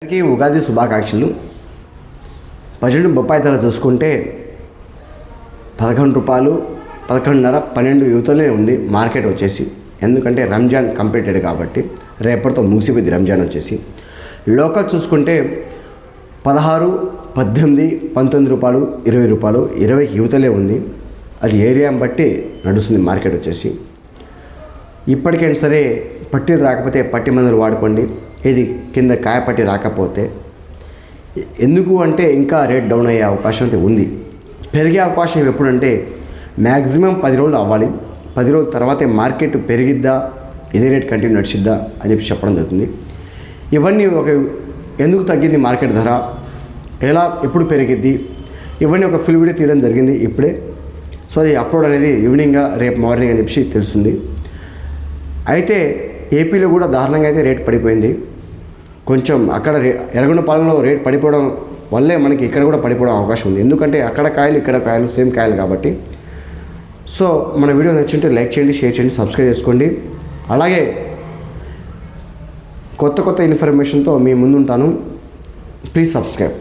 అందరికీ ఉగాది శుభాకాంక్షలు. ప్రజెంట్ బొప్పాయి ధర చూసుకుంటే 11 రూపాయలు 11.5 12 యువతలే ఉంది మార్కెట్ వచ్చేసి. ఎందుకంటే రంజాన్ కంప్లీటెడ్ కాబట్టి రేపటితో ముగిసిపోయింది రంజాన్ వచ్చేసి. లోకల్ చూసుకుంటే 16 18 19 రూపాయలు 20 రూపాయలు 20 యువతలే ఉంది. అది ఏరియాని బట్టి నడుస్తుంది మార్కెట్ వచ్చేసి. ఇప్పటికైనా సరే పట్టీలు రాకపోతే పట్టి మందులు వాడుకోండి. ఇది కింద కాయపట్టి రాకపోతే ఎందుకు అంటే ఇంకా రేట్ డౌన్ అయ్యే అవకాశం అయితే ఉంది. పెరిగే అవకాశం ఎప్పుడంటే మ్యాక్సిమం 10 రోజులు అవ్వాలి. 10 రోజుల తర్వాతే మార్కెట్ పెరిగిద్దా ఇదే రేట్ కంటిన్యూ నడిచిద్దా అని చెప్పడం జరుగుతుంది. ఇవన్నీ ఎందుకు తగ్గింది మార్కెట్ ధర, ఎలా ఎప్పుడు పెరిగిద్ది, ఇవన్నీ ఒక ఫుల్ వీడియో తీయడం జరిగింది ఇప్పుడే. సో అది అప్లోడ్ అనేది ఈవినింగ్గా రేపు మార్నింగ్ అని చెప్పి తెలుస్తుంది. అయితే ఏపీలో కూడా దారుణంగా అయితే రేట్ పడిపోయింది. కొంచెం అక్కడ ఎర్రగొండపాలెంలో రేట్ పడిపోవడం వల్లే మనకి ఇక్కడ కూడా పడిపోవడం అవకాశం ఉంది. ఎందుకంటే అక్కడ కాయలు ఇక్కడ కాయలు సేమ్ కాయలు కాబట్టి. సో మన వీడియో నచ్చుంటే లైక్ చేయండి, షేర్ చేయండి, సబ్స్క్రైబ్ చేసుకోండి. అలాగే కొత్త ఇన్ఫర్మేషన్తో మీ ముందుంటాను. Please subscribe.